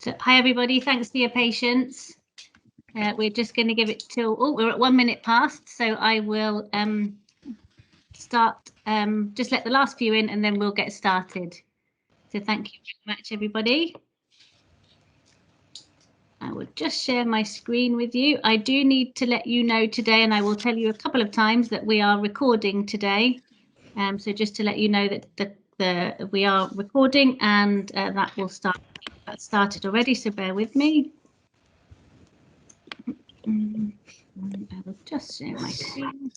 So, hi everybody, thanks for your patience. We're just going to give it till, we're at 1 minute past, so I will start, just let the last few in and then we'll get started. So thank you very much everybody. I will just share my screen with you. I do need to let you know today, and I will tell you a couple of times, that we are recording today. So just to let you know that we are recording, and that will start. That started already, so bear with me. I will just share my screen.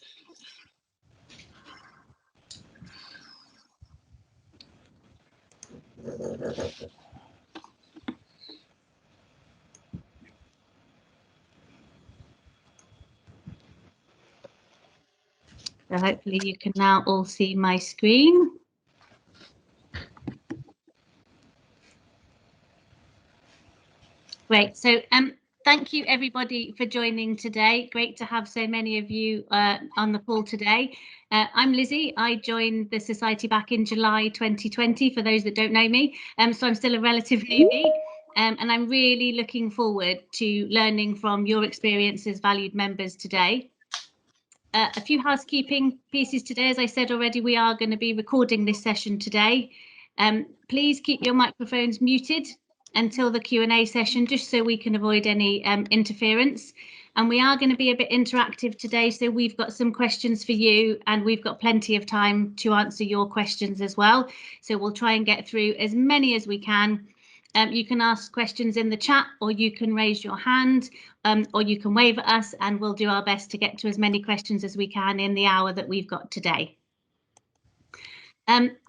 So hopefully you can now all see my screen. Great. So thank you everybody for joining today. Great to have so many of you on the call today. I'm Lizzie. I joined the Society back in July 2020, for those that don't know me. So I'm still a relative newbie. And I'm really looking forward to learning from your experiences, valued members, today. A few housekeeping pieces today. As I said already, we are going to be recording this session today. Please keep your microphones muted until the Q&A session, just so we can avoid any interference. And we are going to be a bit interactive today, so we've got some questions for you, and we've got plenty of time to answer your questions as well. So we'll try and get through as many as we can. You can ask questions in the chat, or you can raise your hand, or you can wave at us, and we'll do our best to get to as many questions as we can in the hour that we've got today.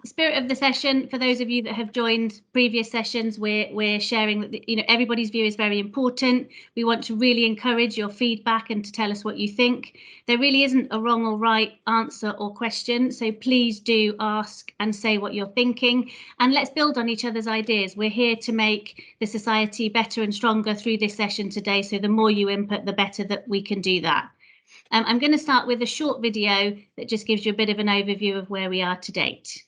Spirit of the session, for those of you that have joined previous sessions, we're sharing that everybody's view is very important. We want to really encourage your feedback and to tell us what you think. There really isn't a wrong or right answer or question, so please do ask and say what you're thinking, and let's build on each other's ideas. We're here to make the society better and stronger through this session today, so the more you input, the better that we can do that. I'm going to start with a short video that just gives you a bit of an overview of where we are to date.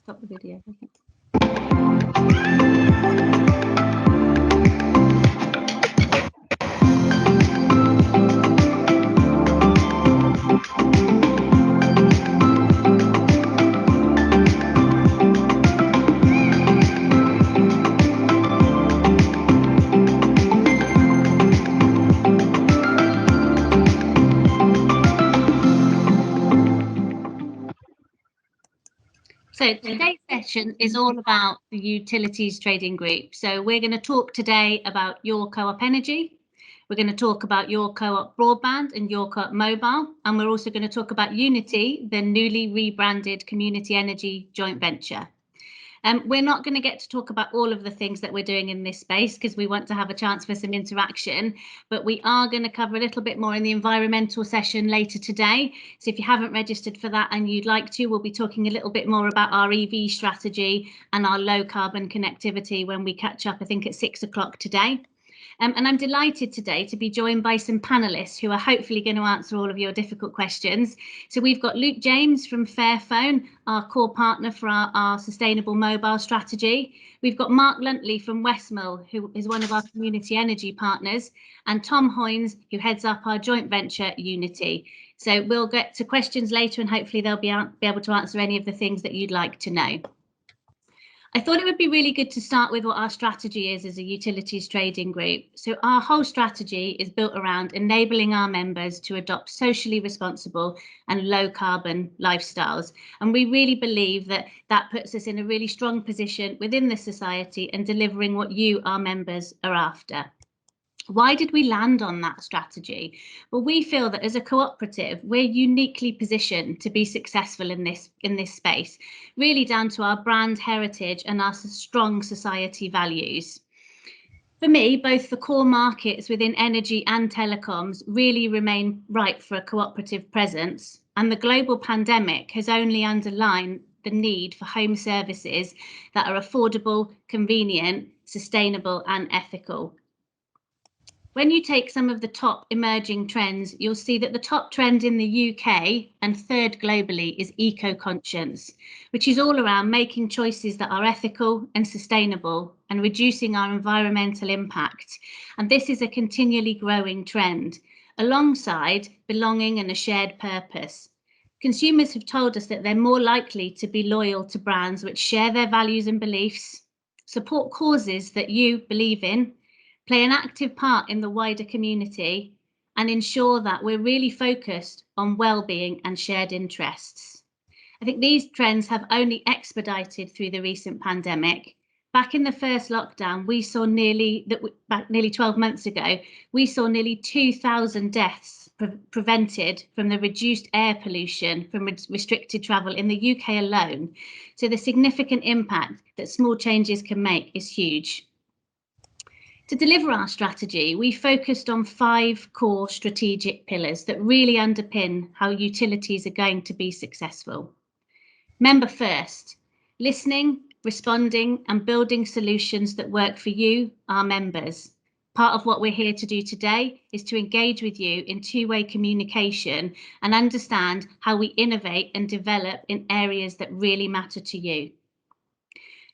Stop the video. So today's session is all about the utilities trading group. So we're going to talk today about your co-op energy. We're going to talk about your co-op broadband and your co-op mobile. And we're also going to talk about Unity, the newly rebranded community energy joint venture. We're not going to get to talk about all of the things that we're doing in this space, because we want to have a chance for some interaction, but we are going to cover a little bit more in the environmental session later today. So if you haven't registered for that and you'd like to, we'll be talking a little bit more about our EV strategy and our low carbon connectivity when we catch up, I think at 6 o'clock today. And I'm delighted today to be joined by some panelists who are hopefully going to answer all of your difficult questions. So we've got Luke James from Fairphone, our core partner for our sustainable mobile strategy. We've got Mark Luntley from Westmill, who is one of our community energy partners, and Tom Hoynes, who heads up our joint venture Unity. So we'll get to questions later, and hopefully they'll be able to answer any of the things that you'd like to know. I thought it would be really good to start with what our strategy is as a utilities trading group. So our whole strategy is built around enabling our members to adopt socially responsible and low carbon lifestyles. And we really believe that that puts us in a really strong position within the society and delivering what you, our members, are after. Why did we land on that strategy? Well, we feel that as a cooperative, we're uniquely positioned to be successful in this space, really down to our brand heritage and our strong society values. For me, both the core markets within energy and telecoms really remain ripe for a cooperative presence, and the global pandemic has only underlined the need for home services that are affordable, convenient, sustainable and ethical. When you take some of the top emerging trends, you'll see that the top trend in the UK and third globally is eco-conscience, which is all around making choices that are ethical and sustainable and reducing our environmental impact. And this is a continually growing trend, alongside belonging and a shared purpose. Consumers have told us that they're more likely to be loyal to brands which share their values and beliefs, support causes that you believe in, play an active part in the wider community, and ensure that we're really focused on well-being and shared interests. I think these trends have only expedited through the recent pandemic. Back in the first lockdown, we saw nearly 12 months ago, we saw nearly 2,000 deaths prevented from the reduced air pollution from restricted travel in the UK alone. So the significant impact that small changes can make is huge. To deliver our strategy, we focused on 5 core strategic pillars that really underpin how utilities are going to be successful. Member first, listening, responding and building solutions that work for you, our members. Part of what we're here to do today is to engage with you in two-way communication and understand how we innovate and develop in areas that really matter to you.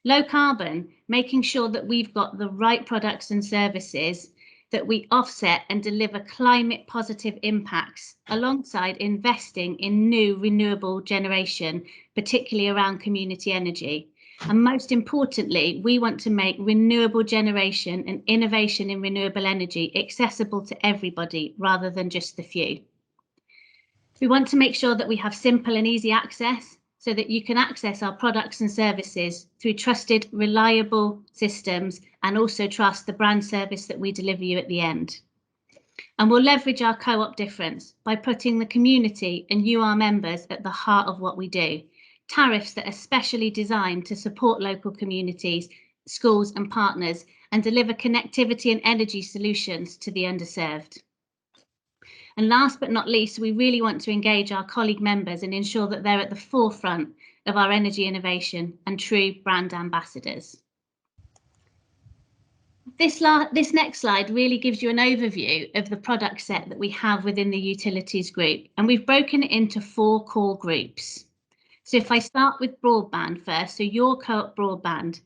Low carbon, making sure that we've got the right products and services that we offset and deliver climate positive impacts, alongside investing in new renewable generation, particularly around community energy. And most importantly, we want to make renewable generation and innovation in renewable energy accessible to everybody rather than just the few. We want to make sure that we have simple and easy access, so that you can access our products and services through trusted, reliable systems, and also trust the brand service that we deliver you at the end. And we'll leverage our co-op difference by putting the community and you, our members, at the heart of what we do. Tariffs that are specially designed to support local communities, schools and partners, and deliver connectivity and energy solutions to the underserved. And last but not least, we really want to engage our colleague members and ensure that they're at the forefront of our energy innovation and true brand ambassadors. This next slide really gives you an overview of the product set that we have within the utilities group, and we've broken it into 4 core groups. So if I start with broadband first, so your co-op broadband,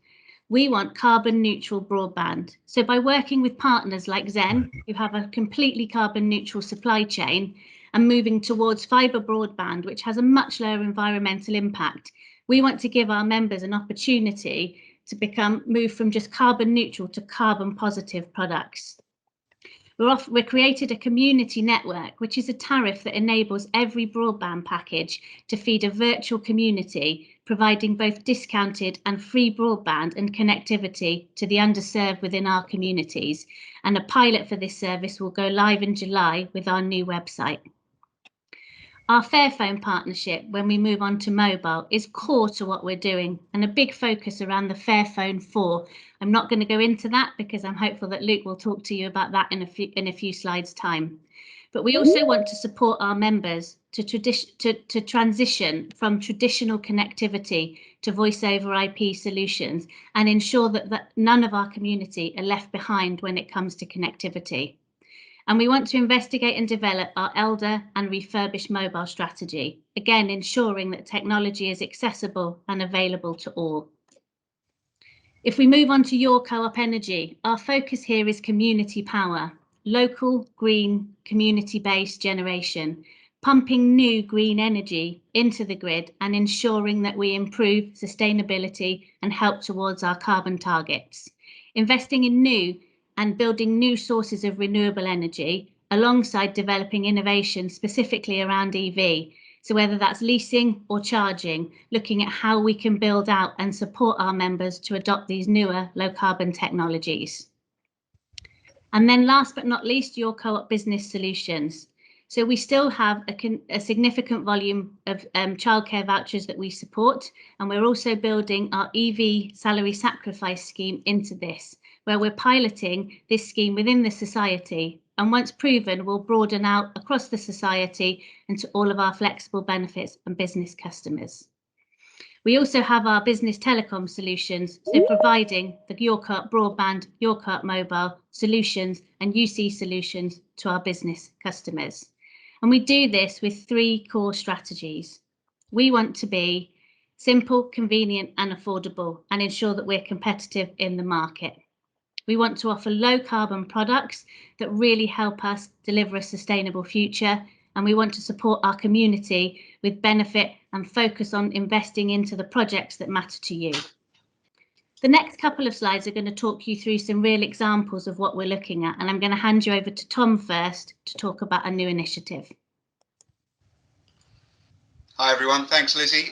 we want carbon neutral broadband. So by working with partners like Zen, who have a completely carbon neutral supply chain, and moving towards fibre broadband, which has a much lower environmental impact, we want to give our members an opportunity to move from just carbon neutral to carbon positive products. We've created a community network, which is a tariff that enables every broadband package to feed a virtual community, providing both discounted and free broadband and connectivity to the underserved within our communities. And a pilot for this service will go live in July with our new website. Our Fairphone partnership, when we move on to mobile, is core to what we're doing, and a big focus around the Fairphone 4. I'm not going to go into that because I'm hopeful that Luke will talk to you about that in a few slides' time. But we also want to support our members to transition from traditional connectivity to voice over IP solutions, and ensure that none of our community are left behind when it comes to connectivity. And we want to investigate and develop our elder and refurbished mobile strategy, again ensuring that technology is accessible and available to all. If we move on to your co-op energy, our focus here is community power, local, green, community-based generation, pumping new green energy into the grid and ensuring that we improve sustainability and help towards our carbon targets. Investing in new and building new sources of renewable energy, alongside developing innovation specifically around EV. So whether that's leasing or charging, looking at how we can build out and support our members to adopt these newer low carbon technologies. And then last but not least, your co-op business solutions. So we still have a significant volume of childcare vouchers that we support, and we're also building our EV salary sacrifice scheme into this, where we're piloting this scheme within the society, and once proven, we'll broaden out across the society and to all of our flexible benefits and business customers. We also have our business telecom solutions, so providing the Your Co-op broadband, Your Co-op mobile solutions and UC solutions to our business customers. And we do this with 3 core strategies. We want to be simple, convenient and affordable, and ensure that we're competitive in the market. We want to offer low carbon products that really help us deliver a sustainable future, and we want to support our community with benefit and focus on investing into the projects that matter to you. The next couple of slides are going to talk you through some real examples of what we're looking at, and I'm going to hand you over to Tom first to talk about a new initiative. Hi everyone, thanks Lizzie.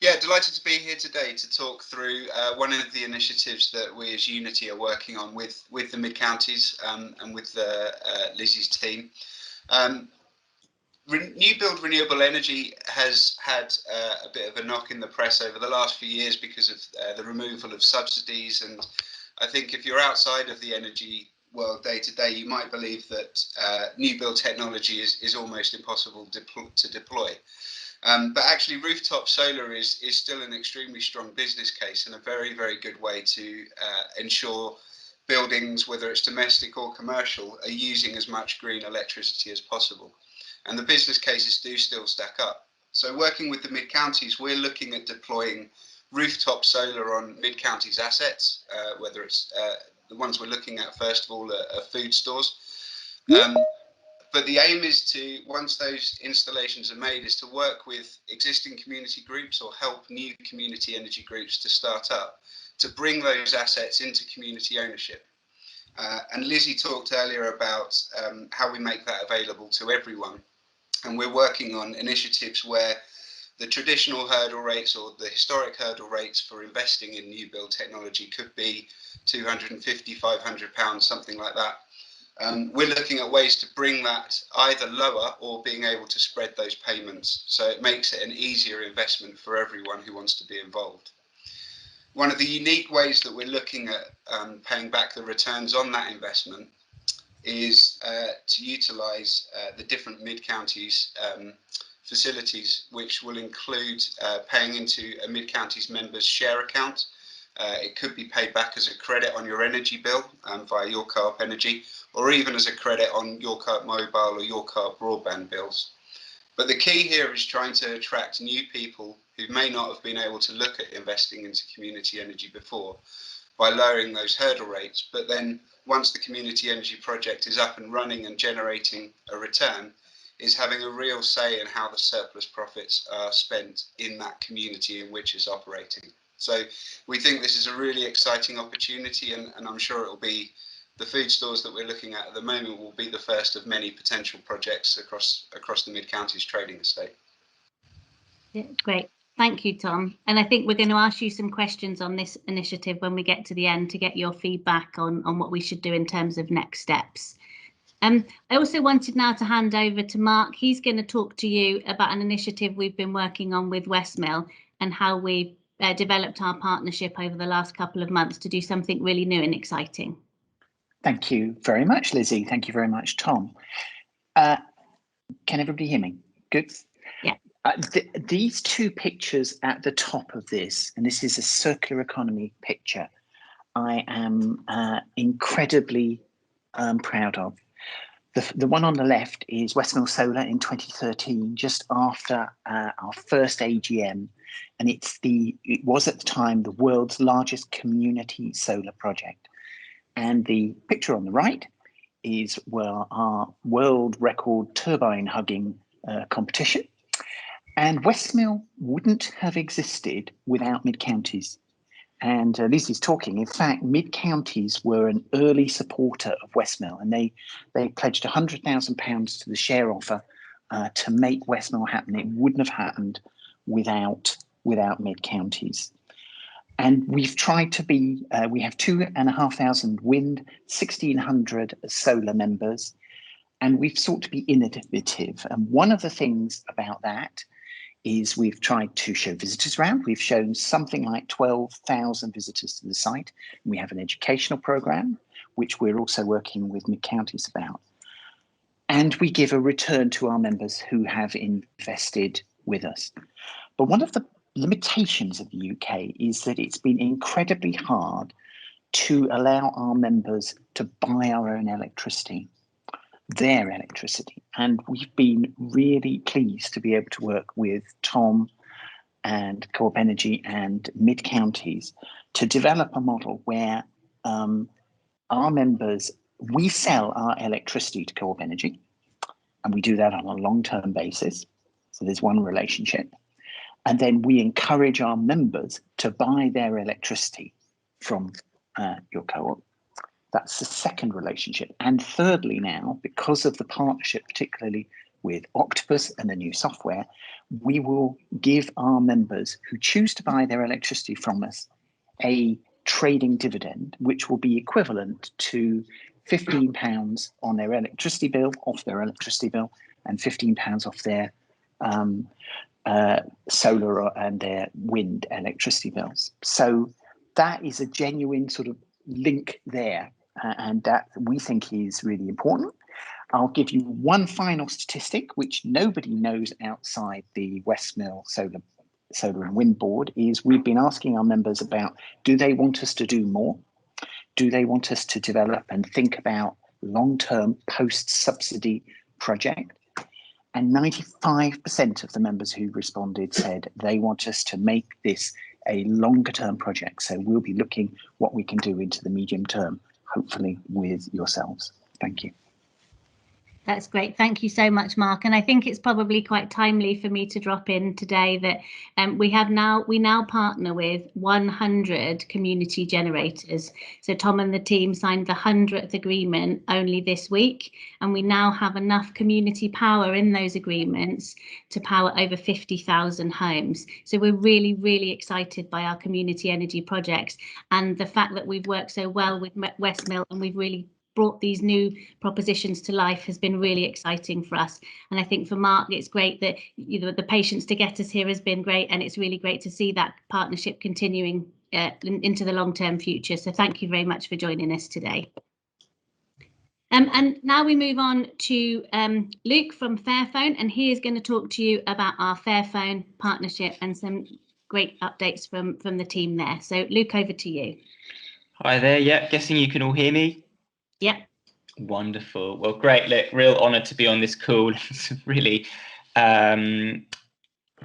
Yeah, delighted to be here today to talk through one of the initiatives that we as Unity are working on with the mid-counties and with Lizzie's team. New build renewable energy has had a bit of a knock in the press over the last few years because of the removal of subsidies, and I think if you're outside of the energy world day to day, you might believe that new build technology is almost impossible to deploy. But actually rooftop solar is still an extremely strong business case and a very, very good way to ensure buildings, whether it's domestic or commercial, are using as much green electricity as possible. And the business cases do still stack up. So working with the mid-counties, we're looking at deploying rooftop solar on mid-counties assets, whether it's the ones we're looking at first of all are food stores. But the aim is to, once those installations are made, is to work with existing community groups or help new community energy groups to start up, to bring those assets into community ownership. And Lizzie talked earlier about how we make that available to everyone. And we're working on initiatives where the traditional hurdle rates or the historic hurdle rates for investing in new build technology could be £250, £500, something like that. We're looking at ways to bring that either lower or being able to spread those payments, so it makes it an easier investment for everyone who wants to be involved. One of the unique ways that we're looking at paying back the returns on that investment is to utilise the different mid-counties facilities, which will include paying into a mid-counties members share account. It could be paid back as a credit on your energy bill via your Co-op Energy, or even as a credit on your Co-op mobile or your Co-op broadband bills. But the key here is trying to attract new people who may not have been able to look at investing into community energy before by lowering those hurdle rates. But then once the community energy project is up and running and generating a return, is having a real say in how the surplus profits are spent in that community in which it's operating. So we think this is a really exciting opportunity, and I'm sure it will be the food stores that we're looking at the moment will be the first of many potential projects across the mid-counties trading estate. Yeah, great. Thank you, Tom. And I think we're going to ask you some questions on this initiative when we get to the end to get your feedback on what we should do in terms of next steps. I also wanted now to hand over to Mark. He's going to talk to you about an initiative we've been working on with Westmill and how we've developed our partnership over the last couple of months to do something really new and exciting. Thank you very much, Lizzie. Thank you very much, Tom. Can everybody hear me? Good. Yeah. These 2 pictures at the top of this, and this is a circular economy picture, I am incredibly proud of. The one on the left is Westmill Solar in 2013, just after our first AGM, and it was at the time the world's largest community solar project. And the picture on the right is our world record turbine hugging competition. And Westmill wouldn't have existed without mid-counties. And Lizzie's talking. In fact, mid-counties were an early supporter of Westmill, and they pledged £100,000 to the share offer to make Westmill happen. It wouldn't have happened without mid-counties. And we've tried to be, we have 2,500 wind, 1,600 solar members, and we've sought to be innovative. And one of the things about that is we've tried to show visitors around. We've shown something like 12,000 visitors to the site. We have an educational program, which we're also working with mid-counties about. And we give a return to our members who have invested with us. But one of the limitations of the UK is that it's been incredibly hard to allow our members to buy our own electricity, their electricity. And we've been really pleased to be able to work with Tom and Co-op Energy and mid-counties to develop a model where our members, we sell our electricity to Co-op Energy, and we do that on a long-term basis. So there's one relationship. And then we encourage our members to buy their electricity from your co-op. That's the second relationship. And thirdly now, because of the partnership, particularly with Octopus and the new software, we will give our members who choose to buy their electricity from us a trading dividend, which will be equivalent to £15 on their electricity bill, off their electricity bill, and £15 off their solar and their wind electricity bills. So that is a genuine sort of link there, and that we think is really important. I'll give you one final statistic, which nobody knows outside the West Mill Solar and Wind Board, is we've been asking our members about, do they want us to do more? Do they want us to develop and think about long-term post-subsidy project? And 95% of the members who responded said they want us to make this a longer term project. So we'll be looking what we can do into the medium term, hopefully with yourselves. Thank you. That's great. Thank you so much, Mark. And I think it's probably quite timely for me to drop in today that we now partner with 100 community generators. So Tom and the team signed the 100th agreement only this week, and we now have enough community power in those agreements to power over 50,000 homes. So we're really, really excited by our community energy projects, and the fact that we've worked so well with West Mill and we've really brought these new propositions to life has been really exciting for us. And I think for Mark, it's great that the patience to get us here has been great, and it's really great to see that partnership continuing into the long-term future. So thank you very much for joining us today. And now we move on to Luke from Fairphone, and he is going to talk to you about our Fairphone partnership and some great updates from the team there. So Luke, over to you. Hi there. Yeah, guessing you can all hear me. Yeah. Wonderful. Well, great. Look, real honour to be on this call. It's really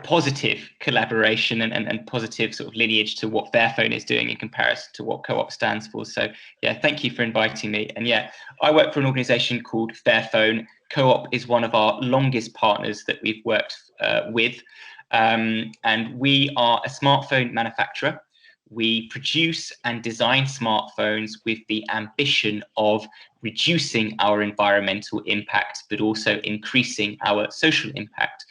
positive collaboration and positive sort of lineage to what Fairphone is doing in comparison to what Co-op stands for. So yeah, thank you for inviting me. And yeah, I work for an organisation called Fairphone. Co-op is one of our longest partners that we've worked with, and we are a smartphone manufacturer. We produce and design smartphones with the ambition of reducing our environmental impact, but also increasing our social impact.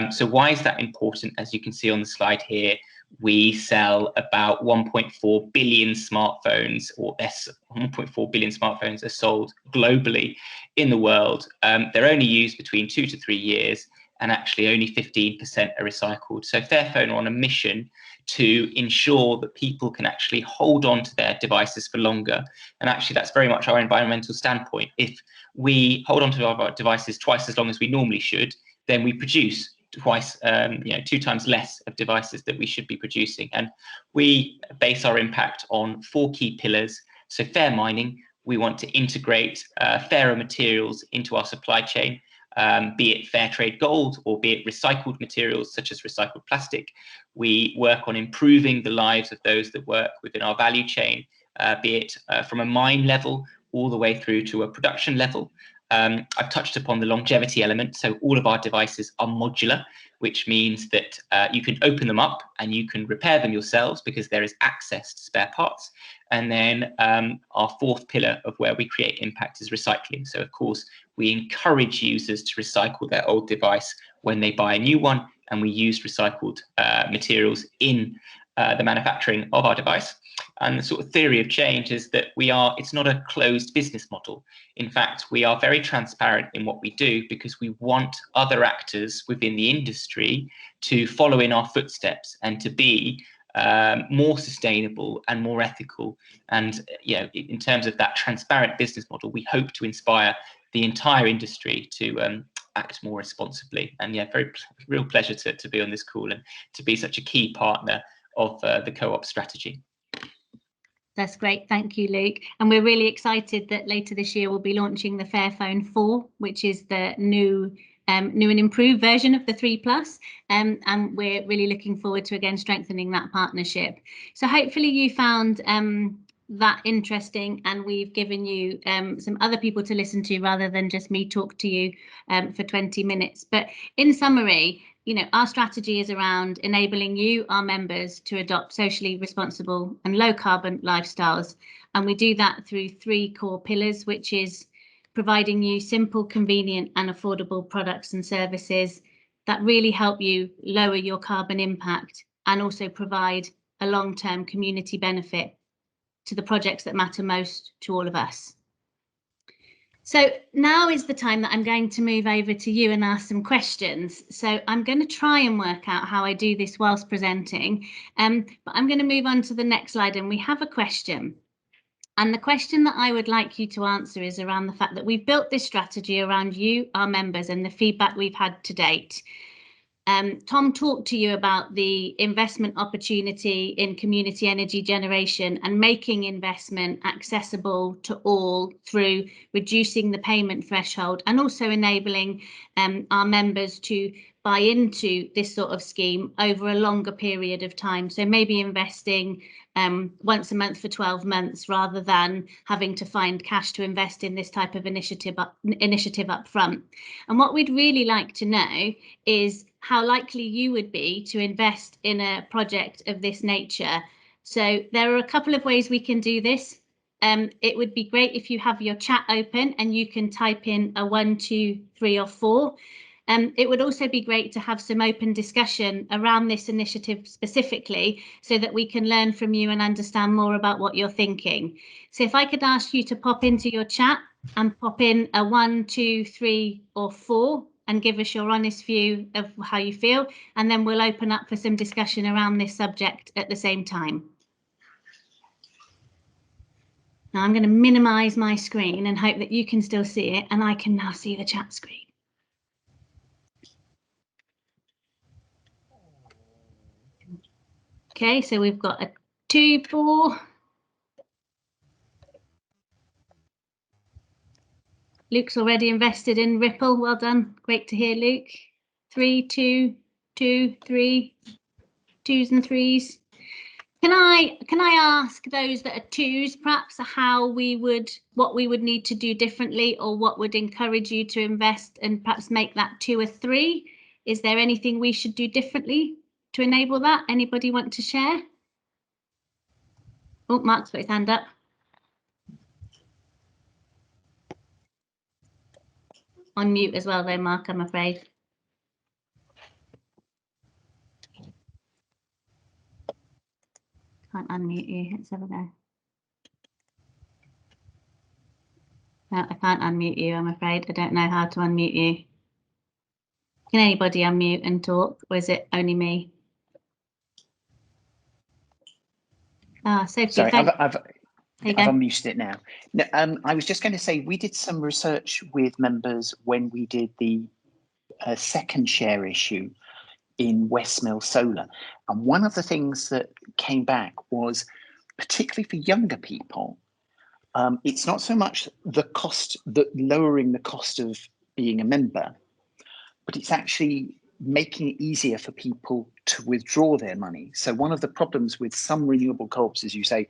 So why is that important? As you can see on the slide here, we sell about 1.4 billion smartphones, or 1.4 billion smartphones are sold globally in the world. They're only used between 2 to 3 years, and actually only 15% are recycled. So Fairphone are on a mission to ensure that people can actually hold on to their devices for longer. And actually that's very much our environmental standpoint. If we hold on to our devices twice as long as we normally should, then we produce twice, 2 times less of devices that we should be producing. And we base our impact on 4 key pillars. So fair mining, we want to integrate fairer materials into our supply chain. Be it fair trade gold or be it recycled materials such as recycled plastic. We work on improving the lives of those that work within our value chain, be it from a mine level all the way through to a production level. I've touched upon the longevity element. So all of our devices are modular, which means that you can open them up and you can repair them yourselves because there is access to spare parts. And then our 4th pillar of where we create impact is recycling. So of course, we encourage users to recycle their old device when they buy a new one, and we use recycled materials in the manufacturing of our device. And the sort of theory of change is that it's not a closed business model. In fact, we are very transparent in what we do because we want other actors within the industry to follow in our footsteps and to be more sustainable and more ethical. And in terms of that transparent business model, we hope to inspire the entire industry to act more responsibly. And real pleasure to be on this call and to be such a key partner of the Co-op strategy. That's great. Thank you, Luke. And we're really excited that later this year we'll be launching the Fairphone 4, which is the new and improved version of the 3 Plus. And we're really looking forward to, again, strengthening that partnership. So hopefully you found that interesting, and we've given you some other people to listen to rather than just me talk to you for 20 minutes. But in summary, our strategy is around enabling you, our members, to adopt socially responsible and low carbon lifestyles. And we do that through 3 core pillars, which is providing you simple, convenient and affordable products and services that really help you lower your carbon impact and also provide a long-term community benefit to the projects that matter most to all of us. So now is the time that I'm going to move over to you and ask some questions. So I'm going to try and work out how I do this whilst presenting, but I'm going to move on to the next slide, and we have a question. And the question that I would like you to answer is around the fact that we've built this strategy around you, our members, and the feedback we've had to date. Tom talked to you about the investment opportunity in community energy generation and making investment accessible to all through reducing the payment threshold and also enabling our members to buy into this sort of scheme over a longer period of time. So maybe investing once a month for 12 months rather than having to find cash to invest in this type of initiative up front. And what we'd really like to know is how likely you would be to invest in a project of this nature. So there are a couple of ways we can do this. It would be great if you have your chat open and you can type in a 1, 2, 3 or 4. It would also be great to have some open discussion around this initiative specifically so that we can learn from you and understand more about what you're thinking. So if I could ask you to pop into your chat and pop in a 1, 2, 3 or 4 and give us your honest view of how you feel, and then we'll open up for some discussion around this subject at the same time. Now I'm going to minimize my screen and hope that you can still see it, and I can now see the chat screen. Okay, so we've got a 2, 4. Luke's already invested in Ripple. Well done. Great to hear, Luke. 3, 2, 2, 3, 2s and 3s. Can I ask those that are 2s perhaps what we would need to do differently, or what would encourage you to invest and perhaps make that 2 a 3? Is there anything we should do differently to enable that? Anybody want to share? Oh, Mark's put his hand up. On mute as well though, Mark, I'm afraid. Can't unmute you. Let's have a go. No, I can't unmute you, I'm afraid. I don't know how to unmute you. Can anybody unmute and talk, or is it only me? Ah, Sophie, sorry, I've unmuted it now. No, I was just going to say, we did some research with members when we did the second share issue in Westmill Solar. And one of the things that came back was, particularly for younger people, it's not so much the cost, lowering the cost of being a member, but it's actually making it easier for people to withdraw their money. So one of the problems with some renewable co-ops is you say,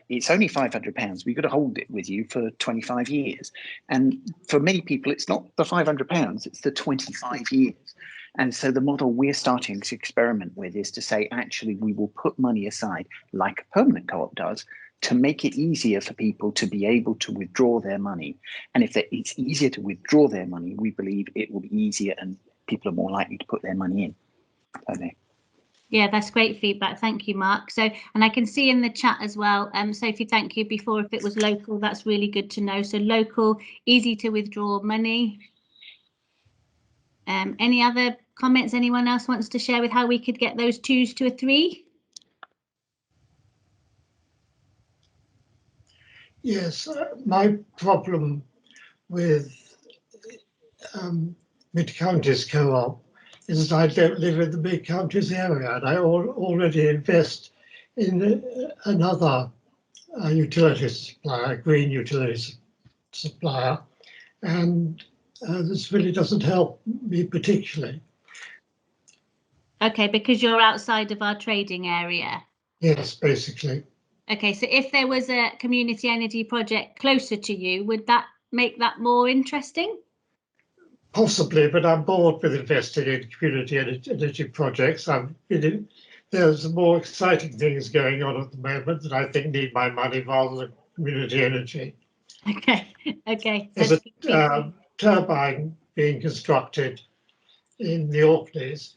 it's only £500, we've got to hold it with you for 25 years. And for many people, it's not the £500, it's the 25 years. And so the model we're starting to experiment with is to say, actually, we will put money aside like a permanent co-op does to make it easier for people to be able to withdraw their money. And if it's easier to withdraw their money, we believe it will be easier and people are more likely to put their money in. Okay. Yeah, that's great feedback. Thank you, Mark. So, and I can see in the chat as well, Sophie, thank you. Before, if it was local, that's really good to know. So local, easy to withdraw money. Any other comments anyone else wants to share with how we could get those 2s to a 3? Yes, my problem with mid-counties co-op is that I don't live in the mid-counties area, and I already invest in another utility supplier, green utility supplier, and this really doesn't help me particularly. Okay, because you're outside of our trading area. Yes, basically. Okay, so if there was a community energy project closer to you, would that make that more interesting? Possibly, but I'm bored with investing in community energy projects. There's more exciting things going on at the moment that I think need my money rather than community energy. Okay, okay. There's a turbine being constructed in the Orkneys.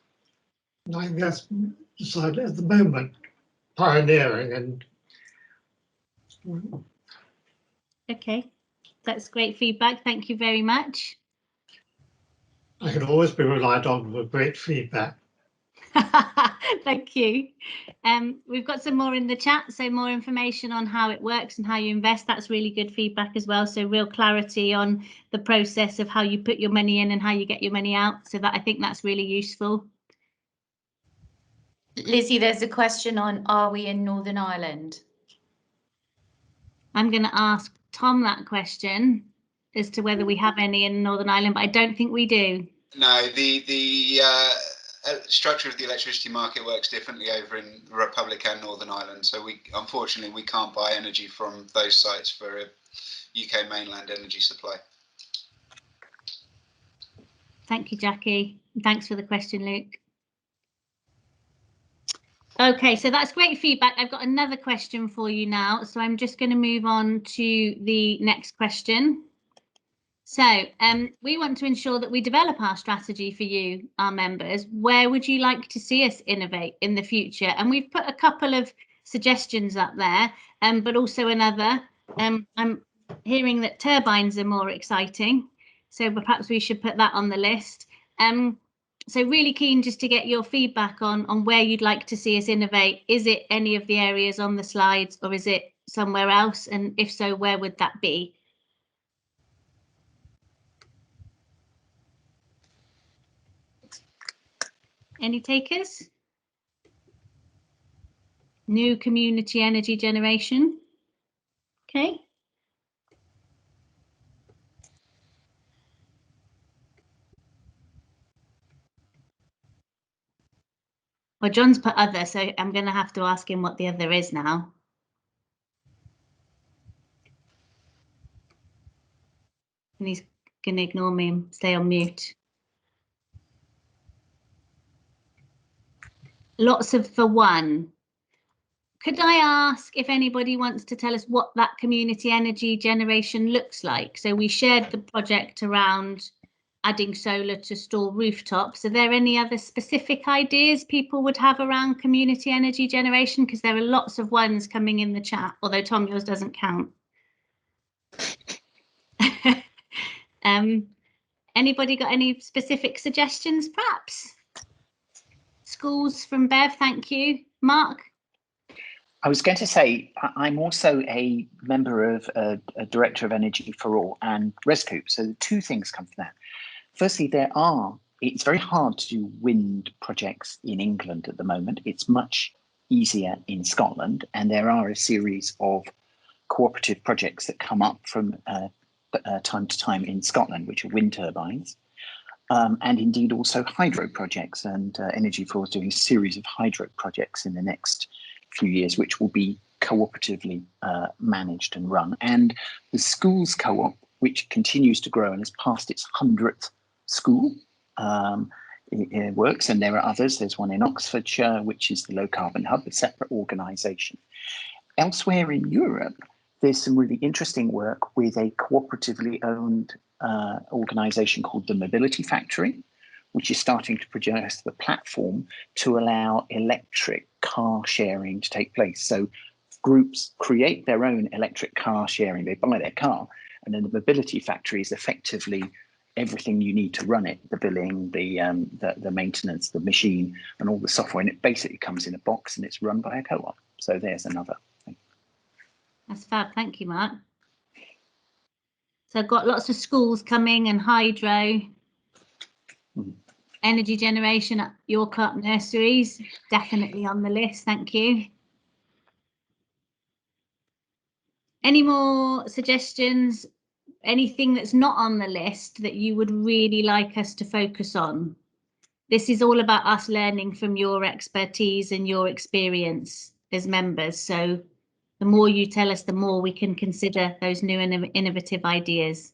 And I think that's decided at the moment pioneering and. Okay, that's great feedback. Thank you very much. I can always be relied on for great feedback. Thank you. We've got some more in the chat, so more information on how it works and how you invest. That's really good feedback as well. So real clarity on the process of how you put your money in and how you get your money out. So that, I think that's really useful. Lizzie, there's a question on, are we in Northern Ireland? I'm going to ask Tom that question as to whether we have any in Northern Ireland, but I don't think we do. No, the structure of the electricity market works differently over in the Republic and Northern Ireland. So unfortunately, we can't buy energy from those sites for a UK mainland energy supply. Thank you, Jackie. Thanks for the question, Luke. Okay, so that's great feedback. I've got another question for you now. So I'm just going to move on to the next question. So we want to ensure that we develop our strategy for you, our members. Where would you like to see us innovate in the future? And we've put a couple of suggestions up there, but also another. I'm hearing that turbines are more exciting, so perhaps we should put that on the list. So really keen just to get your feedback on where you'd like to see us innovate. Is it any of the areas on the slides, or is it somewhere else? And if so, where would that be? Any takers? New community energy generation. Okay. Well, John's put other, so I'm going to have to ask him what the other is now. And he's going to ignore me and stay on mute. Lots of for one. Could I ask if anybody wants to tell us what that community energy generation looks like? So we shared the project around adding solar to store rooftops. Are there any other specific ideas people would have around community energy generation? Because there are lots of ones coming in the chat, although Tom, yours doesn't count. Anybody got any specific suggestions, perhaps? Schools from Bev, thank you. Mark? I was going to say, I'm also a member of a Director of Energy for All and ResCoop. So two things come from that. Firstly, it's very hard to do wind projects in England at the moment. It's much easier in Scotland. And there are a series of cooperative projects that come up from time to time in Scotland, which are wind turbines. And indeed also hydro projects, and Energy for All is doing a series of hydro projects in the next few years, which will be cooperatively managed and run. And the schools co-op, which continues to grow and has passed its 100th school, it works. And there are others. There's one in Oxfordshire, which is the Low Carbon Hub, a separate organisation. Elsewhere in Europe, there's some really interesting work with a cooperatively owned organisation called the Mobility Factory, which is starting to produce the platform to allow electric car sharing to take place. So groups create their own electric car sharing. They buy their car, and then the mobility factory is effectively everything you need to run it: the billing, the maintenance, the machine, and all the software. And it basically comes in a box, and it's run by a co-op. So there's another thing. That's fab. Thank you, Mark. So I've got lots of schools coming, and hydro, energy generation at York Up nurseries, definitely on the list. Thank you. Any more suggestions? Anything that's not on the list that you would really like us to focus on? This is all about us learning from your expertise and your experience as members. So the more you tell us, the more we can consider those new and innovative ideas.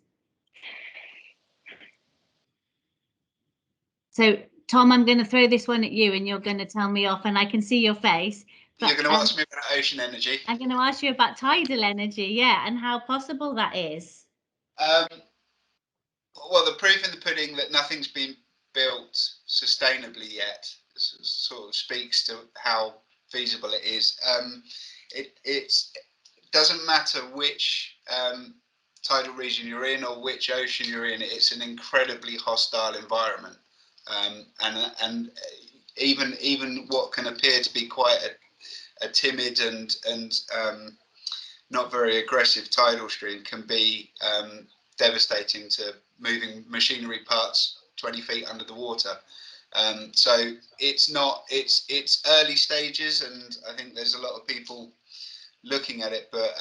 So, Tom, I'm going to throw this one at you and you're going to tell me off, and I can see your face. But, you're going to ask me about ocean energy. I'm going to ask you about tidal energy, yeah, and how possible that is. Well, the proof in the pudding that nothing's been built sustainably yet sort of speaks to how feasible it is. It doesn't matter which tidal region you're in or which ocean you're in. It's an incredibly hostile environment, and even what can appear to be quite a timid and not very aggressive tidal stream can be devastating to moving machinery parts 20 feet under the water. So it's early stages, and I think there's a lot of people looking at it, but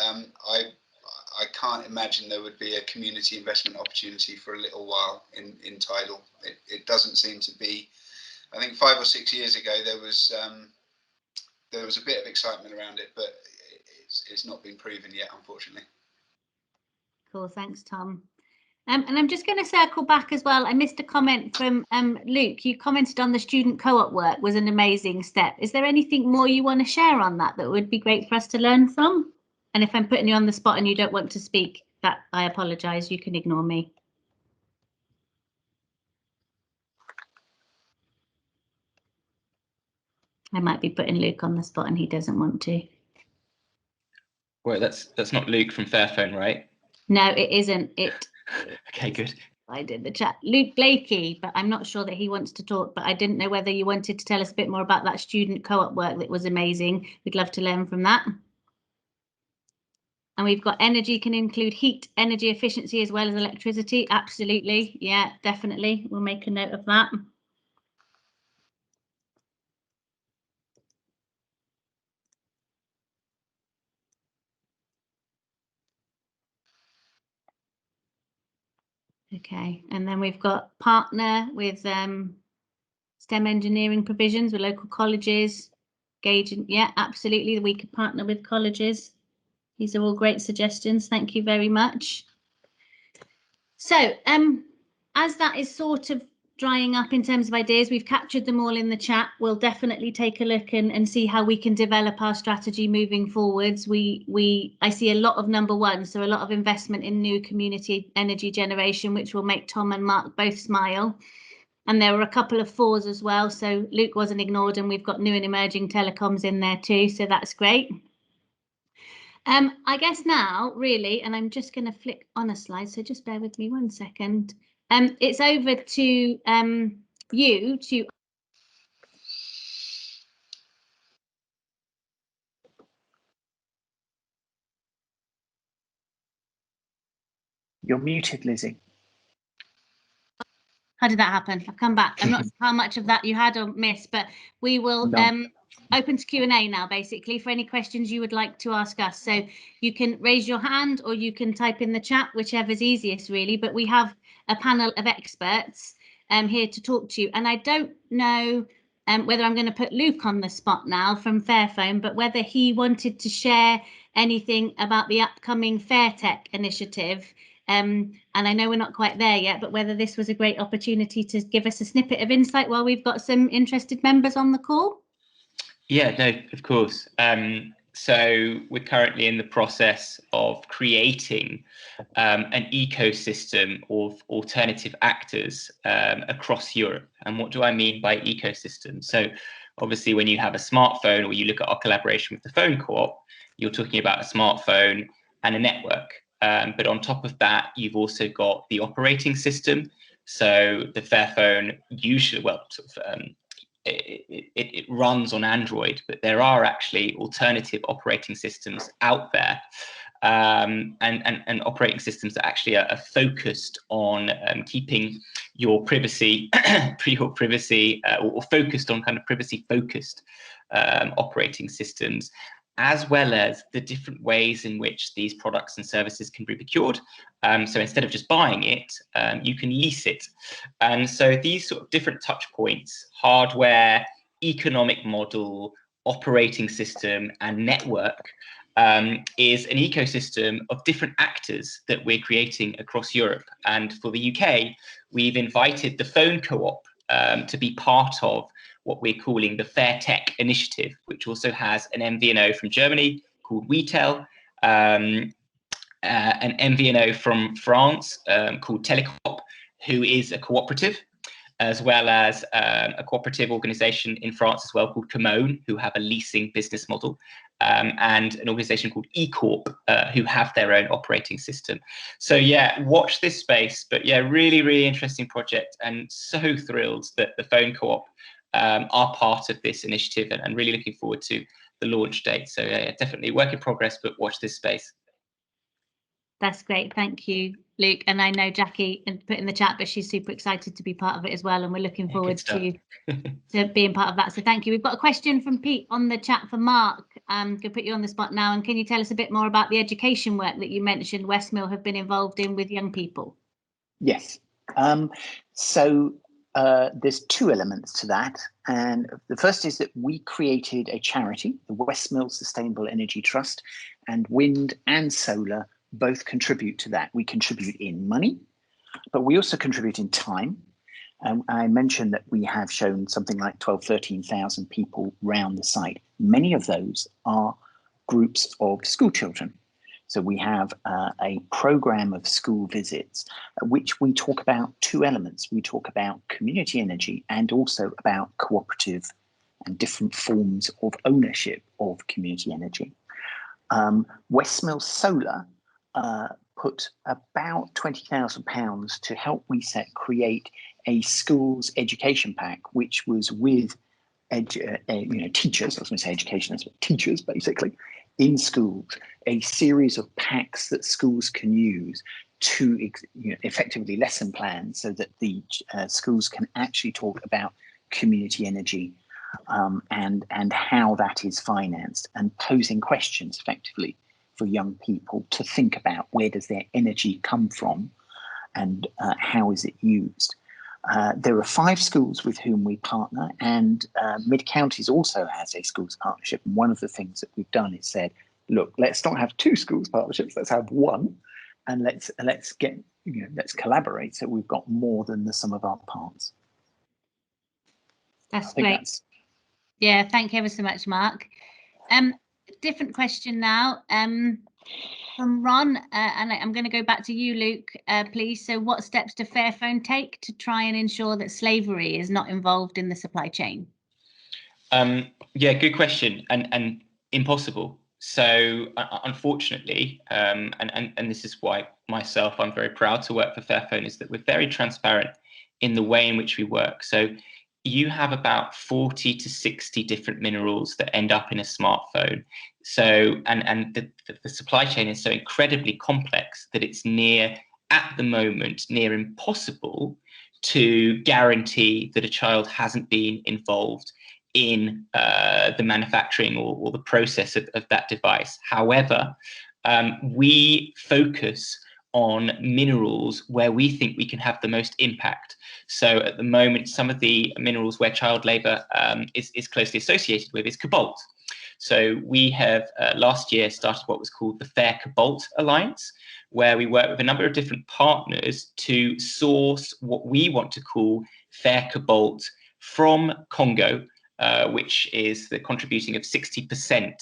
I can't imagine there would be a community investment opportunity for a little while in tidal. It doesn't seem to be. I think 5 or 6 years ago there was a bit of excitement around it, but it's not been proven yet, unfortunately. Cool, thanks, Tom. And I'm just going to circle back as well. I missed a comment from Luke. You commented on the student co-op work was an amazing step. Is there anything more you want to share on that would be great for us to learn from? And if I'm putting you on the spot and you don't want to speak, that I apologise. You can ignore me. I might be putting Luke on the spot and he doesn't want to. Well, that's not Luke from Fairphone, right? No, it isn't. Okay, good. I did the chat. Luke Blakey, but I'm not sure that he wants to talk, but I didn't know whether you wanted to tell us a bit more about that student co-op work that was amazing. We'd love to learn from that. And we've got energy can include heat, energy efficiency, as well as electricity. Absolutely. Yeah, definitely. We'll make a note of that. Okay, and then we've got partner with STEM engineering provisions with local colleges. Gauging, yeah, absolutely. We could partner with colleges. These are all great suggestions. Thank you very much. So, as that is sort of drying up in terms of ideas, we've captured them all in the chat. We'll definitely take a look and see how we can develop our strategy moving forwards. I see a lot of number one, so a lot of investment in new community energy generation, which will make Tom and Mark both smile. And there were a couple of fours as well. So Luke wasn't ignored, and we've got new and emerging telecoms in there too. So that's great. I guess now, really, and I'm just going to flick on a slide, so just bear with me 1 second. It's over to you to. You're muted, Lizzie. How did that happen? I've come back. I'm not sure how much of that you had or missed, but we will open to Q&A now, basically, for any questions you would like to ask us. So you can raise your hand or you can type in the chat, whichever's easiest, really. But we have a panel of experts here to talk to you. And I don't know whether I'm going to put Luke on the spot now from Fairphone, but whether he wanted to share anything about the upcoming FairTech initiative. And I know we're not quite there yet, but whether this was a great opportunity to give us a snippet of insight while we've got some interested members on the call. Yeah, no, of course. So we're currently in the process of creating an ecosystem of alternative actors across Europe. And what do I mean by ecosystem? So obviously, when you have a smartphone or you look at our collaboration with the Phone Co-op, you're talking about a smartphone and a network. But on top of that, you've also got the operating system. So the Fairphone usually, well, it runs on Android, but there are actually alternative operating systems out there, and operating systems that actually are focused on keeping your privacy, or focused on kind of privacy-focused operating systems, as well as the different ways in which these products and services can be procured. So instead of just buying it, you can lease it. And so these sort of different touch points, hardware, economic model, operating system, and network, is an ecosystem of different actors that we're creating across Europe. And for the UK, we've invited the Phone Co-op to be part of what we're calling the Fair Tech Initiative, which also has an MVNO from Germany called Wetel, an MVNO from France called Telecoop, who is a cooperative, as well as a cooperative organization in France as well called Commone, who have a leasing business model, and an organization called eCorp, who have their own operating system. So yeah, watch this space. But yeah, really, really interesting project, and so thrilled that the Phone Co-op are part of this initiative, and really looking forward to the launch date. So yeah, definitely work in progress, but watch this space. That's great. Thank you, Luke. And I know Jackie put in the chat, but she's super excited to be part of it as well. And we're looking forward to being part of that. So thank you. We've got a question from Pete on the chat for Mark. I'm going to put you on the spot now. And can you tell us a bit more about the education work that you mentioned Westmill have been involved in with young people? Yes. There's two elements to that. And the first is that we created a charity, the Westmill Sustainable Energy Trust, and wind and solar both contribute to that. We contribute in money, but we also contribute in time. I mentioned that we have shown something like 13,000 people round the site. Many of those are groups of school children. So we have a program of school visits, which we talk about two elements. We talk about community energy and also about cooperative and different forms of ownership of community energy. Westmill Solar put about £20,000 to help WeSet create a schools education pack, which was with teachers, I was going to say educationists, but teachers basically, in schools, a series of packs that schools can use to effectively lesson plan so that the schools can actually talk about community energy and how that is financed, and posing questions effectively for young people to think about where does their energy come from and how is it used. There are 5 schools with whom we partner, and Mid-Counties also has a schools partnership. And one of the things that we've done is said, look, let's not have 2 schools partnerships, let's have 1, and let's collaborate so we've got more than the sum of our parts. That's great. Yeah, thank you ever so much, Mark. Different question now from Ron, and I'm going to go back to you, Luke, please. So what steps do Fairphone take to try and ensure that slavery is not involved in the supply chain? Yeah, good question, and impossible. So unfortunately, and this is why I'm very proud to work for Fairphone, is that we're very transparent in the way in which we work. So you have about 40 to 60 different minerals that end up in a smartphone. So, and the supply chain is so incredibly complex that it's at the moment, near impossible to guarantee that a child hasn't been involved in the manufacturing or the process of that device. However, we focus on minerals where we think we can have the most impact. So at the moment, some of the minerals where child labour is closely associated with is cobalt. So we have last year started what was called the Fair Cobalt Alliance, where we work with a number of different partners to source what we want to call fair cobalt from Congo, which is the contributing of 60%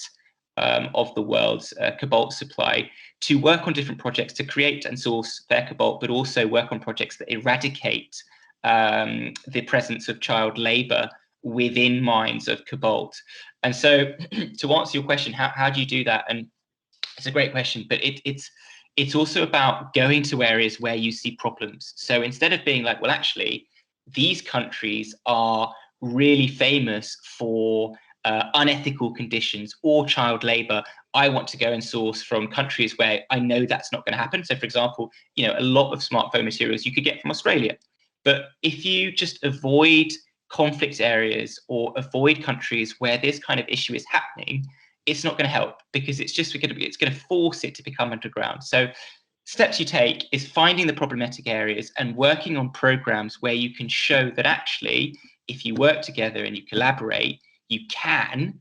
of the world's cobalt supply, to work on different projects to create and source their cobalt, but also work on projects that eradicate the presence of child labour within mines of cobalt. And so to answer your question, how do you do that? And it's a great question, but it's also about going to areas where you see problems. So instead of being like, well, actually, these countries are really famous for unethical conditions or child labour, I want to go and source from countries where I know that's not going to happen. So, for example, you know, a lot of smartphone materials you could get from Australia. But if you just avoid conflict areas or avoid countries where this kind of issue is happening, it's not going to help, because it's going to force it to become underground. So steps you take is finding the problematic areas and working on programs where you can show that actually, if you work together and you collaborate, you can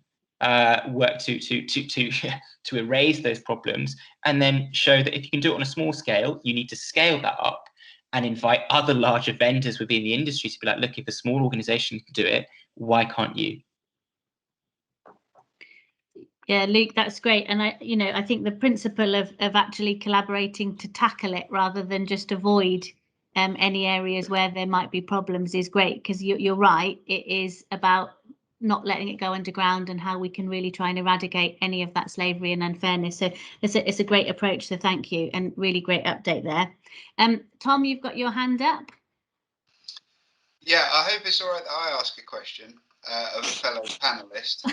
work to erase those problems, and then show that if you can do it on a small scale, you need to scale that up and invite other larger vendors within the industry to be like, look, if a small organization can do it, why can't you? Yeah, Luke, that's great. And I think the principle of actually collaborating to tackle it rather than just avoid any areas where there might be problems is great, because you're right. It is about not letting it go underground and how we can really try and eradicate any of that slavery and unfairness. So it's a great approach. So thank you, and really great update there. Tom, you've got your hand up. Yeah, I hope it's all right that I ask a question of a fellow panelist.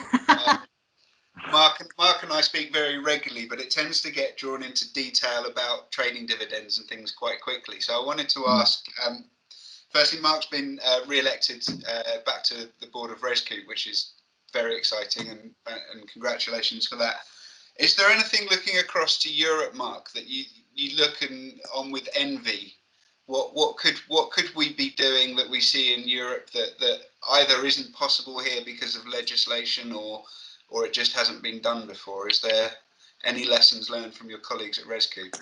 Mark and I speak very regularly, but it tends to get drawn into detail about trading dividends and things quite quickly. So I wanted to ask, firstly, Mark's been re-elected back to the board of ResCoop, which is very exciting, and congratulations for that. Is there anything looking across to Europe, Mark, that you look on with envy? What could we be doing that we see in Europe that either isn't possible here because of legislation or it just hasn't been done before? Is there any lessons learned from your colleagues at ResCoop?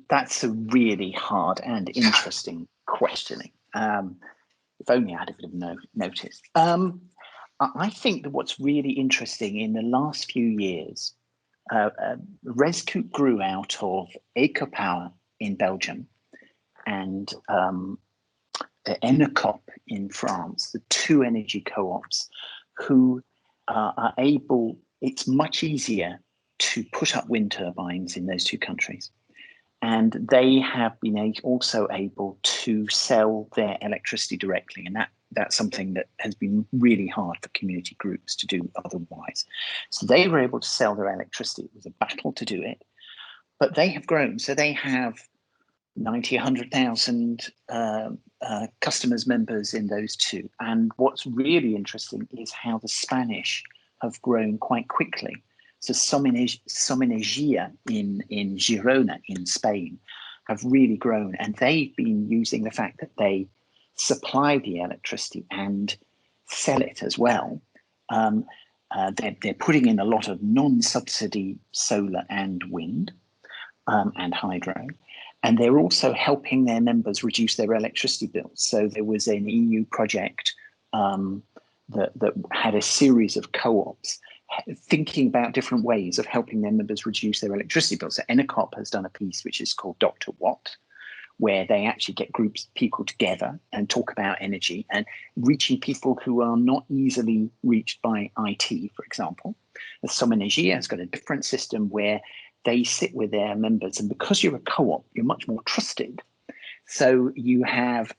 That's a really hard and interesting questioning. If only I'd have noticed. I think that what's really interesting in the last few years, ResCoop grew out of EcoPower in Belgium and Enercop in France, the two energy co-ops who are able, it's much easier to put up wind turbines in those two countries. And they have been also able to sell their electricity directly. And that's something that has been really hard for community groups to do otherwise. So they were able to sell their electricity. It was a battle to do it, but they have grown. So they have 90, 100,000 customers, members in those two. And what's really interesting is how the Spanish have grown quite quickly. So Somenergia in Girona in Spain have really grown, and they've been using the fact that they supply the electricity and sell it as well. They're putting in a lot of non-subsidy solar and wind and hydro. And they're also helping their members reduce their electricity bills. So there was an EU project that had a series of co-ops thinking about different ways of helping their members reduce their electricity bills. So Enercop has done a piece which is called Dr. Watt, where they actually get groups of people together and talk about energy and reaching people who are not easily reached by IT, for example. The Somenergia has got a different system where they sit with their members, and because you're a co-op, you're much more trusted. So you have,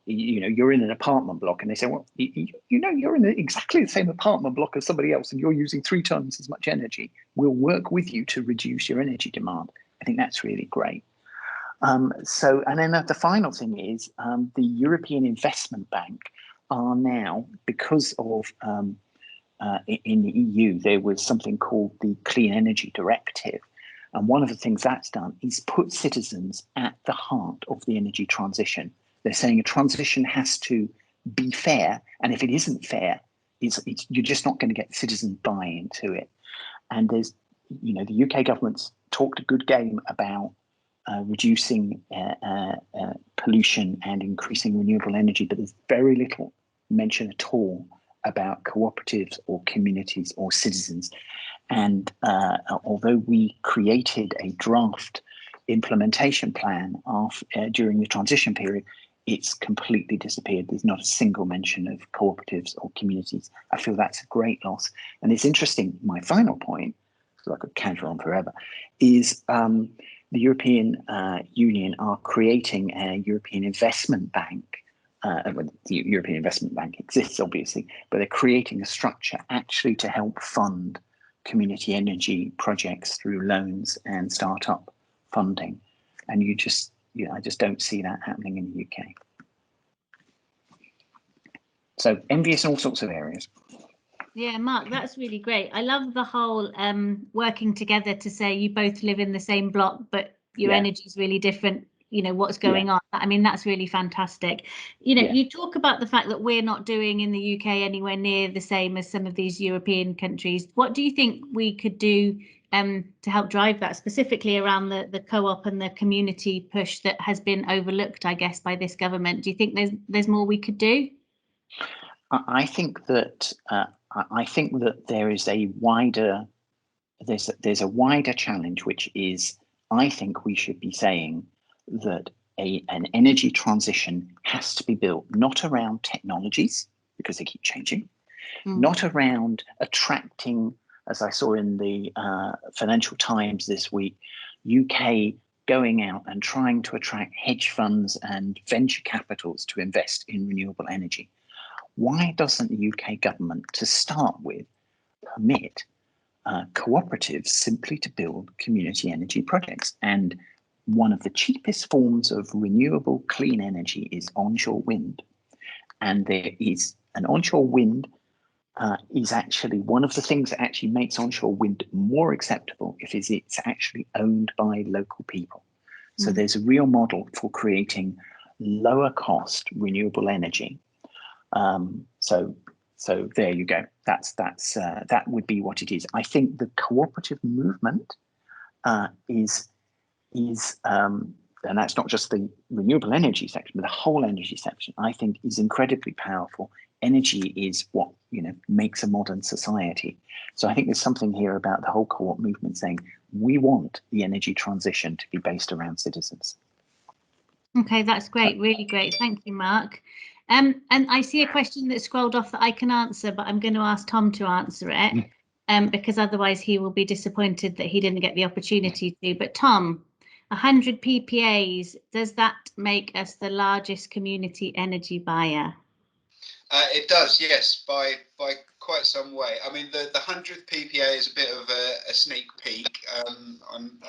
you're in an apartment block, and they say, well, you're in exactly the same apartment block as somebody else, and you're using 3 times as much energy. We'll work with you to reduce your energy demand. I think that's really great. And then the final thing is the European Investment Bank are now, because of in the EU, there was something called the Clean Energy Directive. And one of the things that's done is put citizens at the heart of the energy transition. They're saying a transition has to be fair. And if it isn't fair, you're just not going to get citizen buy-in to it. And there's, the UK government's talked a good game about reducing pollution and increasing renewable energy, but there's very little mention at all about cooperatives or communities or citizens. And although we created a draft implementation plan during the transition period, it's completely disappeared. There's not a single mention of cooperatives or communities. I feel that's a great loss. And it's interesting, my final point, so I could casual on forever, is the European Union are creating a European Investment Bank. The European Investment Bank exists, obviously, but they're creating a structure actually to help fund community energy projects through loans and startup funding. And I just don't see that happening in the UK. So envious in all sorts of areas. Yeah, Mark, that's really great. I love the whole working together to say you both live in the same block, but your energy is really different. You know, what's going on. I mean, that's really fantastic. You know, you talk about the fact that we're not doing in the UK anywhere near the same as some of these European countries. What do you think we could do to help drive that, specifically around the co-op and the community push that has been overlooked, I guess, by this government? Do you think there's more we could do? I think that there is a wider there's a wider challenge, which is I think we should be saying that an energy transition has to be built not around technologies, because they keep changing, not around attracting, as I saw in the Financial Times this week, UK going out and trying to attract hedge funds and venture capitals to invest in renewable energy. Why doesn't the UK government, to start with, permit cooperatives simply to build community energy projects? And one of the cheapest forms of renewable clean energy is onshore wind. And there is an onshore wind is actually one of the things that actually makes onshore wind more acceptable if it's actually owned by local people. So there's a real model for creating lower cost renewable energy. So there you go. That would be what it is. I think the cooperative movement is and that's not just the renewable energy section, but the whole energy section, I think is incredibly powerful. Energy is what makes a modern society. So I think there's something here about the whole co-op movement saying we want the energy transition to be based around citizens. Okay, that's great, really great. Thank you, Mark. And I see a question that scrolled off that I can answer, but I'm going to ask Tom to answer it, because otherwise he will be disappointed that he didn't get the opportunity to. But Tom, 100 PPAs, does that make us the largest community energy buyer? It does, yes, by quite some way. I mean, the 100th PPA is a bit of a sneak peek.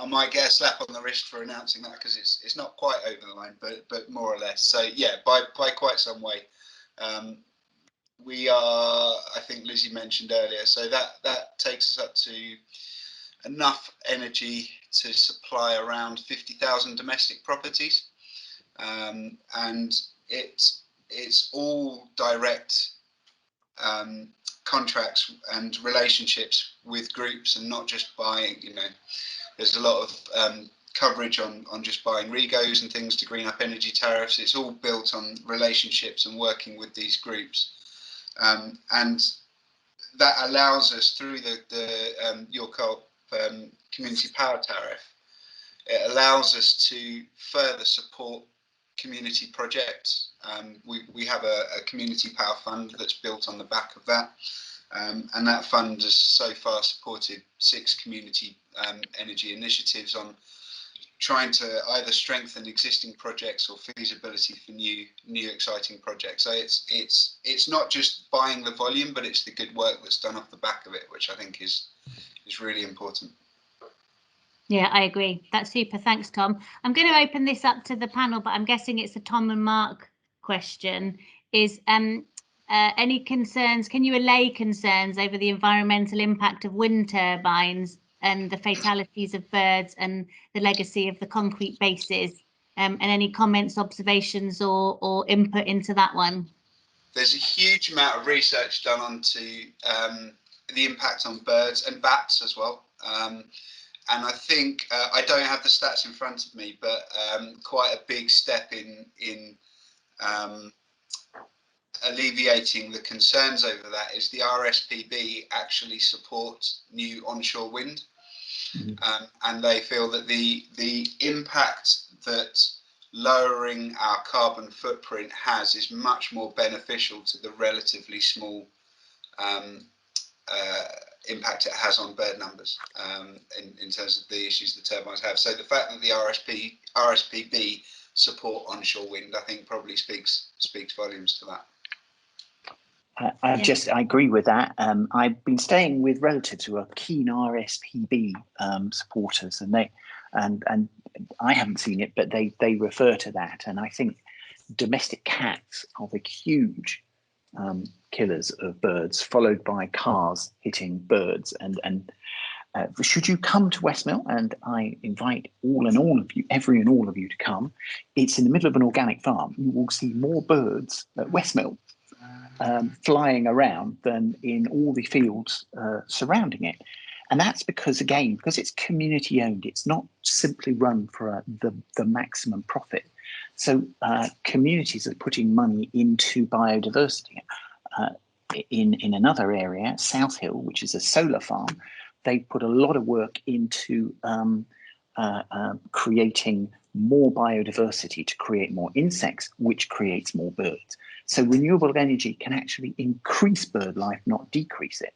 I might get a slap on the wrist for announcing that because it's not quite over the line, but more or less. So yeah, by quite some way. We are, I think Lizzie mentioned earlier, so that takes us up to enough energy to supply around 50,000 domestic properties, and it's all direct contracts and relationships with groups, and not just buying. There's a lot of coverage on just buying regos and things to green up energy tariffs. It's all built on relationships and working with these groups, and that allows us through the Your Co-op community power tariff. It allows us to further support community projects. We have a community power fund that's built on the back of that, and that fund has so far supported 6 community energy initiatives on trying to either strengthen existing projects or feasibility for new exciting projects. So it's not just buying the volume, but it's the good work that's done off the back of it, which I think is really important. Yeah, I agree. That's super. Thanks, Tom. I'm going to open this up to the panel, but I'm guessing it's a Tom and Mark question. Is any concerns, can you allay concerns over the environmental impact of wind turbines and the fatalities of birds and the legacy of the concrete bases? And any comments, observations or input into that one? There's a huge amount of research done onto the impact on birds and bats as well. And I think, I don't have the stats in front of me, but quite a big step in alleviating the concerns over that is the RSPB actually supports new onshore wind. And they feel that the impact that lowering our carbon footprint has is much more beneficial to the relatively small impact it has on bird numbers in terms of the issues the turbines have. So the fact that the RSPB support onshore wind, I think, probably speaks volumes to that. I agree with that. I've been staying with relatives who are keen RSPB supporters, and I haven't seen it, but they refer to that. And I think domestic cats are the huge killers of birds, followed by cars hitting birds. And should you come to Westmill, and I invite every and all of you to come, it's in the middle of an organic farm. You will see more birds at Westmill flying around than in all the fields surrounding it. And that's because it's community owned. It's not simply run for the maximum profit. So communities are putting money into biodiversity. In another area, South Hill, which is a solar farm, they put a lot of work into creating more biodiversity to create more insects, which creates more birds. So renewable energy can actually increase bird life, not decrease it.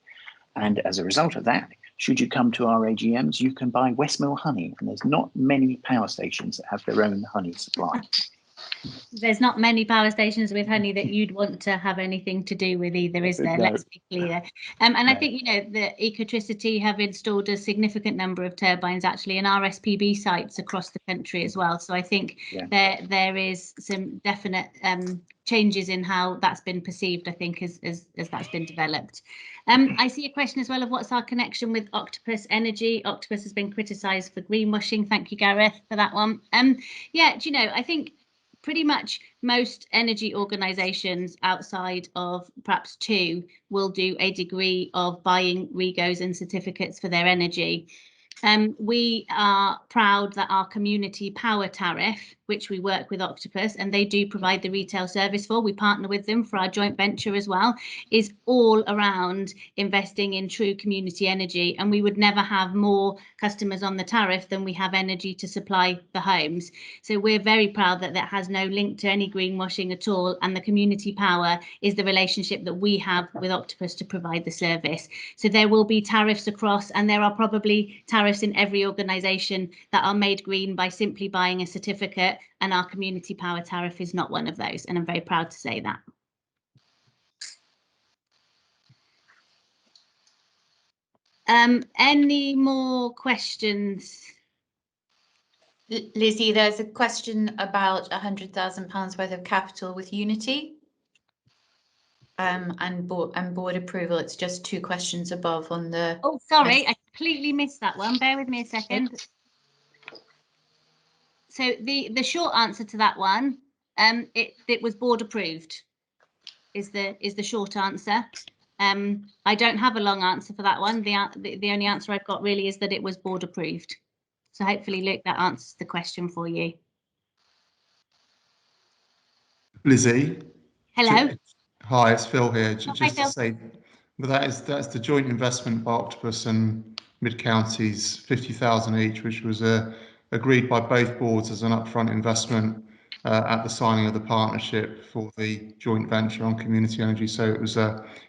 And as a result of that, should you come to our AGMs, you can buy Westmill honey. And there's not many power stations that have their own honey supply. There's not many power stations with honey that you'd want to have anything to do with either, is there? No. Let's be clear. And no. I think, the Ecotricity have installed a significant number of turbines actually in RSPB sites across the country as well. So I think there is some definite changes in how that's been perceived, I think, as that's been developed. I see a question as well of what's our connection with Octopus Energy. Octopus has been criticised for greenwashing. Thank you, Gareth, for that one. I think pretty much most energy organisations outside of perhaps two will do a degree of buying regos and certificates for their energy. We are proud that our community power tariff, which we work with Octopus, and they do provide the retail service for, we partner with them for our joint venture as well, is all around investing in true community energy. And we would never have more customers on the tariff than we have energy to supply the homes. So we're very proud that that has no link to any greenwashing at all. And the community power is the relationship that we have with Octopus to provide the service. So there will be tariffs across, and there are probably tariffs in every organisation that are made green by simply buying a certificate, and our community power tariff is not one of those, and I'm very proud to say that. Any more questions? Lizzie, there's a question about £100,000 worth of capital with Unity and board approval. It's just two questions above on the. Oh, sorry, I completely missed that one. Bear with me a second. So the short answer to that one, it was board approved, is the short answer. I don't have a long answer for that one. The only answer I've got really is that it was board approved. So hopefully, Luke, that answers the question for you. Lizzie. Hello. Hi, it's Phil here. Just Hi, to Phil. say, but that's the joint investment by Octopus and Mid Counties, 50,000 each, which was agreed by both boards as an upfront investment at the signing of the partnership for the joint venture on community energy. So it was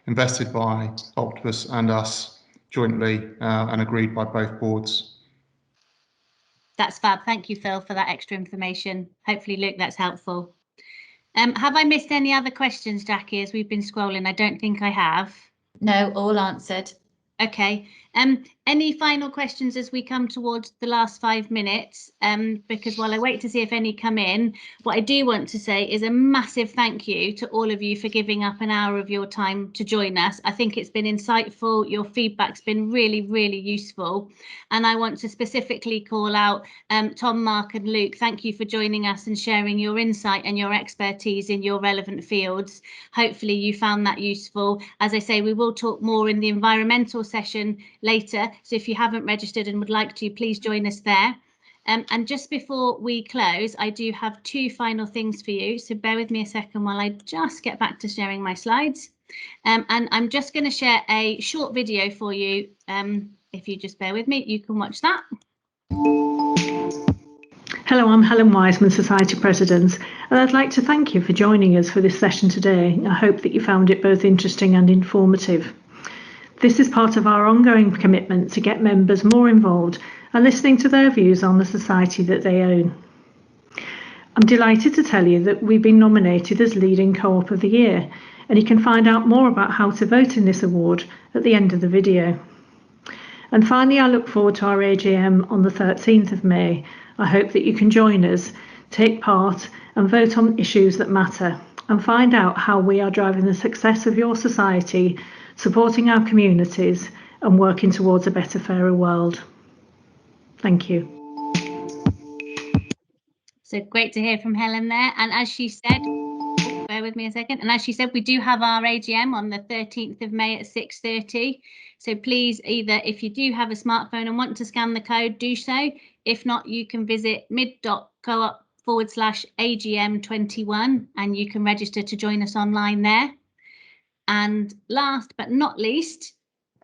invested by Octopus and us jointly and agreed by both boards. That's fab. Thank you, Phil, for that extra information. Hopefully, Luke, that's helpful. Have I missed any other questions, Jackie, as we've been scrolling? I don't think I have. No, all answered. Okay. Any final questions as we come towards the last 5 minutes? Because while I wait to see if any come in, what I do want to say is a massive thank you to all of you for giving up an hour of your time to join us. I think it's been insightful. Your feedback's been really, really useful. And I want to specifically call out Tom, Mark and Luke. Thank you for joining us and sharing your insight and your expertise in your relevant fields. Hopefully you found that useful. As I say, we will talk more in the environmental session later. So if you haven't registered and would like to, please join us there. And just before we close, I do have 2 final things for you. So bear with me a second while I just get back to sharing my slides. And I'm just going to share a short video for you. If you just bear with me, you can watch that. Hello, I'm Helen Wiseman, Society President, and I'd like to thank you for joining us for this session today. I hope that you found it both interesting and informative. This is part of our ongoing commitment to get members more involved and listening to their views on the society that they own. I'm delighted to tell you that we've been nominated as Leading Co-op of the Year, and you can find out more about how to vote in this award at the end of the video. And finally, I look forward to our AGM on the 13th of May. I hope that you can join us, take part and vote on issues that matter and find out how we are driving the success of your society, supporting our communities and working towards a better, fairer world. Thank you. So great to hear from Helen there. And as she said, bear with me a second. And as she said, we do have our AGM on the 13th of May at 6:30. So please, either if you do have a smartphone and want to scan the code, do so. If not, you can visit mid.coop/AGM21 and you can register to join us online there. And last but not least,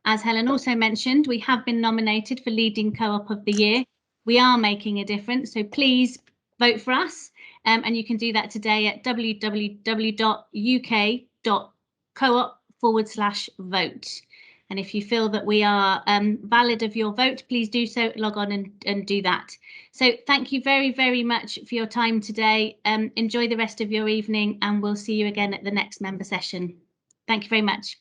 as Helen also mentioned, we have been nominated for Leading Co-op of the Year. We are making a difference, so please vote for us. And you can do that today at www.uk.coop/vote. And if you feel that we are valid of your vote, please do so, log on and do that. So thank you very, very much for your time today. Enjoy the rest of your evening and we'll see you again at the next member session. Thank you very much.